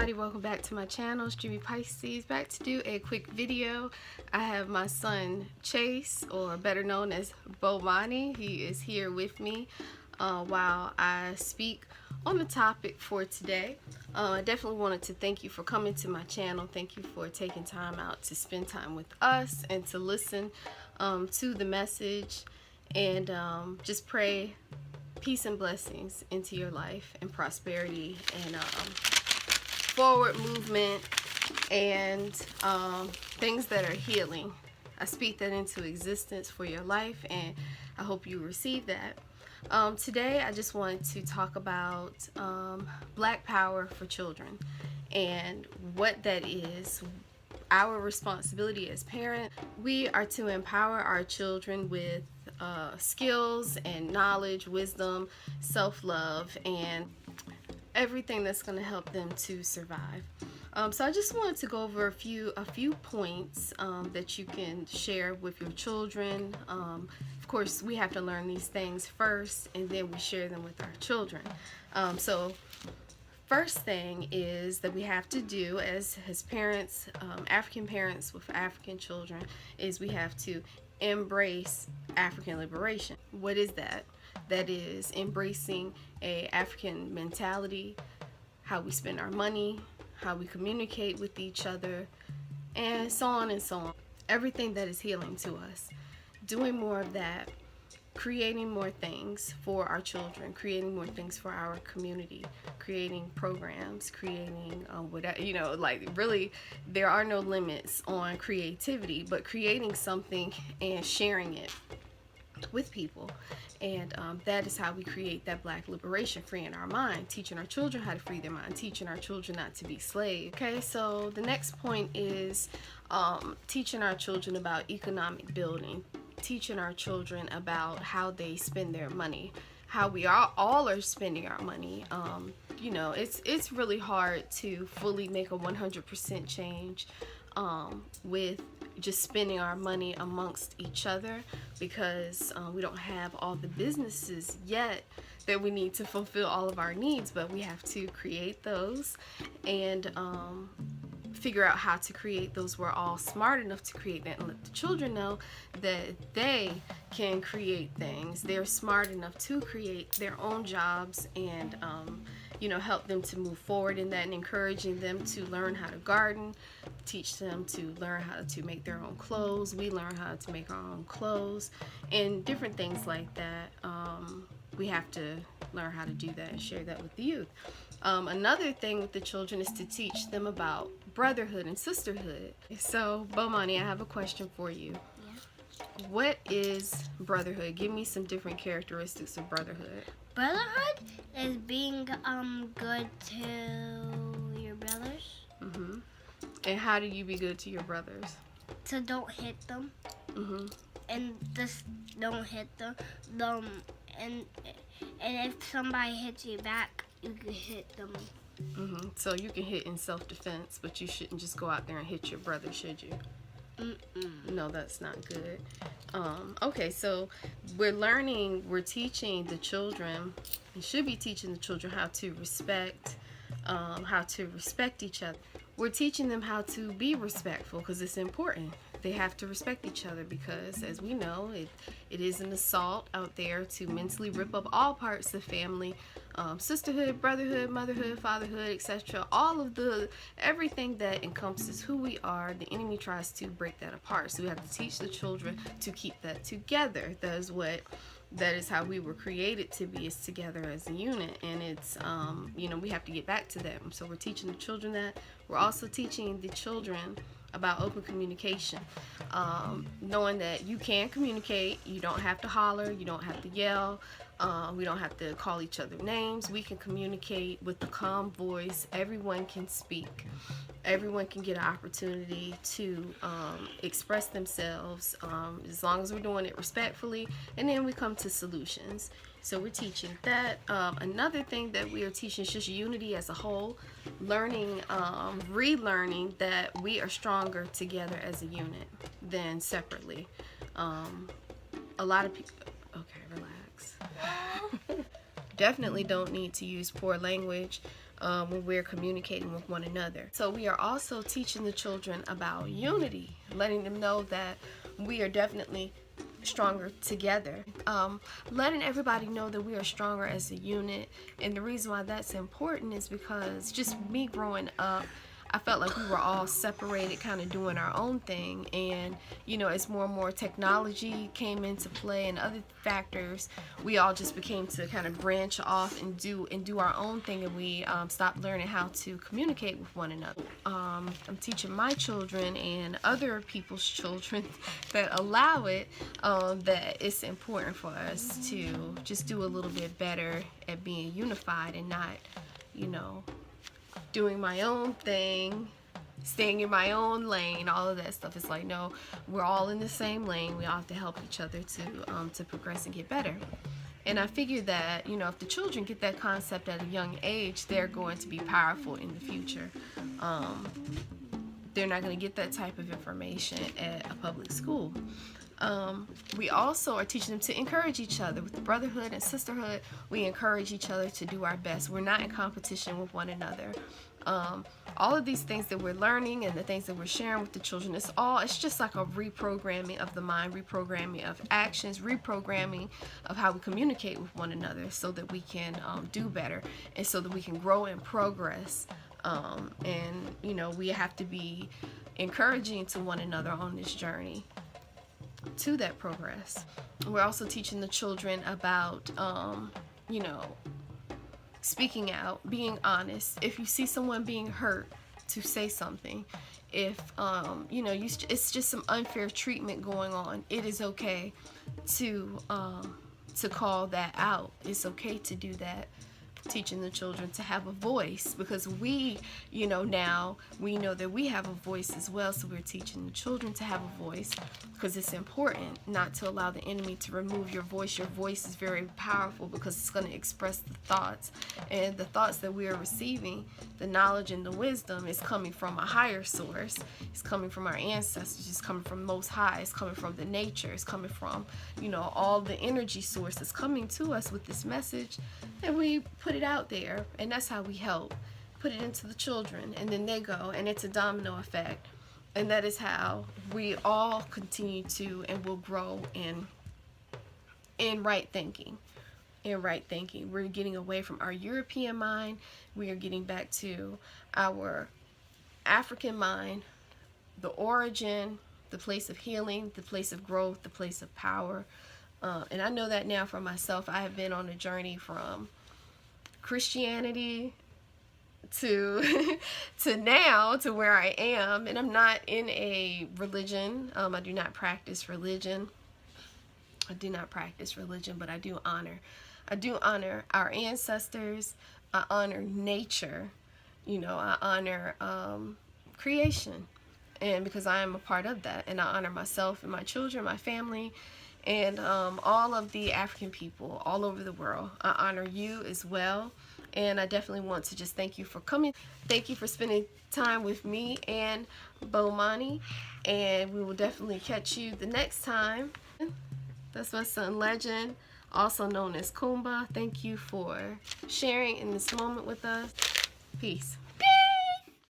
everybody, welcome back to my channel. It's Jimmy Pisces, back to do a quick video. I have my son Chase, or better known as Bomani. He is here with me while I speak on the topic for today. I definitely wanted to thank you for coming to my channel. Thank you for taking time out to spend time with us and to listen to the message, and just pray peace and blessings into your life, and prosperity, and forward movement, and things that are healing. I speak that into existence for your life, and I hope you receive that. Today I just wanted to talk about Black Power for children and what that is. Our responsibility as parents, we are to empower our children with skills and knowledge, wisdom, self-love, and everything that's going to help them to survive. So I just wanted to go over a few points that you can share with your children. Of course, we have to learn these things first, and then we share them with our children. So first thing is that we have to do as parents, African parents with African children, is we have to embrace African liberation. What is that? That is embracing a African mentality, how we spend our money, how we communicate with each other, and so on and so on. Everything that is healing to us. Doing more of that, creating more things for our children, creating more things for our community, creating programs, creating whatever, like really there are no limits on creativity, but creating something and sharing it with people. And that is how we create that Black liberation, freeing our mind, teaching our children how to free their mind, teaching our children not to be slaves. Okay, so the next point is teaching our children about economic building, teaching our children about how they spend their money, how we all are spending our money. It's really hard to fully make a 100% change with just spending our money amongst each other, because we don't have all the businesses yet that we need to fulfill all of our needs, but we have to create those and figure out how to create those. We're all smart enough to create that, and let the children know that they can create things. They're smart enough to create their own jobs, and help them to move forward in that, and encouraging them to learn how to garden, teach them to learn how to make their own clothes. We learn how to make our own clothes and different things like that. We have to learn how to do that and share that with the youth. Another thing with the children is to teach them about brotherhood and sisterhood. So, Bomani, I have a question for you. Yeah. What is brotherhood? Give me some different characteristics of brotherhood. Brotherhood is being good to your brothers. Mm-hmm. And how do you be good to your brothers? So don't hit them. Mm-hmm. And just don't hit them. And if somebody hits you back, you can hit them. Mm-hmm. So you can hit in self-defense, but you shouldn't just go out there and hit your brother, should you? Mm-mm. No, that's not good. Okay, so we're teaching the children, we should be teaching the children how to respect each other. We're teaching them how to be respectful, because it's important. They have to respect each other, because as we know, it is an assault out there to mentally rip up all parts of family, sisterhood, brotherhood, motherhood, fatherhood, etc. Everything that encompasses who we are. The enemy tries to break that apart, so we have to teach the children to keep that together. That is how we were created to be, is together as a unit. And it's we have to get back to that. So we're teaching the children that. We're also teaching the children about open communication, knowing that you can communicate. You don't have to holler, you don't have to yell, we don't have to call each other names. We can communicate with a calm voice. Everyone can speak. Everyone can get an opportunity to express themselves, as long as we're doing it respectfully, and then we come to solutions. So we're teaching that. Another thing that we are teaching is just unity as a whole, learning, relearning that we are stronger together as a unit than separately. A lot of people, okay, relax. Definitely don't need to use poor language. when we're communicating with one another. So we are also teaching the children about unity, letting them know that we are definitely stronger together, letting everybody know that we are stronger as a unit. And the reason why that's important is because just me growing up, I felt like we were all separated, kind of doing our own thing. And you know, as more and more technology came into play and other factors, we all just became to kind of branch off and do our own thing, and we stopped learning how to communicate with one another. I'm teaching my children and other people's children that allow it, that it's important for us to just do a little bit better at being unified and not, you know, doing my own thing, staying in my own lane, all of that stuff. It's like, no, we're all in the same lane. We all have to help each other to progress and get better. And I figured that, you know, if the children get that concept at a young age, they're going to be powerful in the future. They're not going to get that type of information at a public school. We also are teaching them to encourage each other. With the brotherhood and sisterhood, we encourage each other to do our best. We're not in competition with one another. All of these things that we're learning and the things that we're sharing with the children, it's just like a reprogramming of the mind, reprogramming of actions, reprogramming of how we communicate with one another so that we can do better and so that we can grow and progress. And, you know, we have to be encouraging to one another on this journey to that progress. We're also teaching the children about, you know, speaking out, being honest. If you see someone being hurt, to say something. If, you know, it's just some unfair treatment going on, it is okay to call that out. It's okay to do that. Teaching the children to have a voice, because we, you know, now we know that we have a voice as well. So we're teaching the children to have a voice, because it's important not to allow the enemy to remove your voice. Your voice is very powerful because it's going to express the thoughts, and the thoughts that we are receiving, the knowledge and the wisdom, is coming from a higher source. It's coming from our ancestors. It's coming from Most High. It's coming from the nature. It's coming from, you know, all the energy sources coming to us with this message, and we put it out there, and that's how we help put it into the children, and then they go, and it's a domino effect, and that is how we all continue to and will grow in right thinking. We're getting away from our European mind. We are getting back to our African mind, the origin, the place of healing, the place of growth, the place of power. And I know that now for myself. I have been on a journey from Christianity to now to where I am, and I'm not in a religion. I do not practice religion. But I do honor our ancestors. I honor nature. You know, I honor creation, and because I am a part of that, and I honor myself and my children, my family, and all of the African people all over the world. I honor you as well, and I definitely want to just thank you for coming. Thank you for spending time with me and Bomani, and we will definitely catch you the next time. That's my son Legend, also known as Kumba. Thank you for sharing in this moment with us. Peace.